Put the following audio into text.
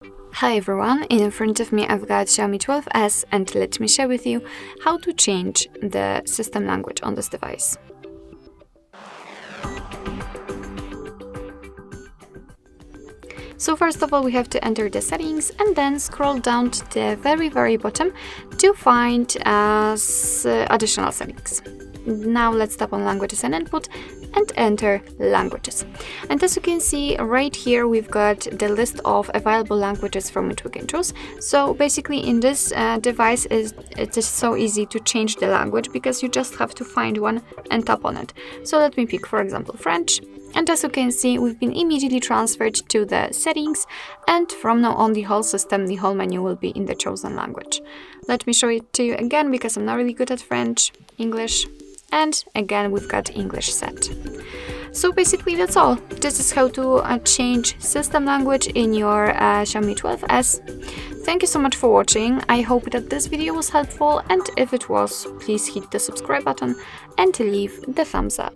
Hi everyone, in front of me I've got Xiaomi 12S and let me share with you how to change the system language on this device. So first of all we have to enter the settings and then scroll down to the very bottom to find additional settings. Now let's tap on languages and input and enter languages. And as you can see right here we've got the list of available languages from which we can choose. So basically in this device it is so easy to change the language because you just have to find one and tap on it. So let me pick for example French. And as you can see, we've been immediately transferred to the settings, and from now on the whole system, the whole menu will be in the chosen language. Let me show it to you again because I'm not really good at French, English, and again we've got English set. So basically that's all. This is how to change system language in your Xiaomi 12S. Thank you so much for watching. I hope that this video was helpful, and if it was, please hit the subscribe button and leave the thumbs up.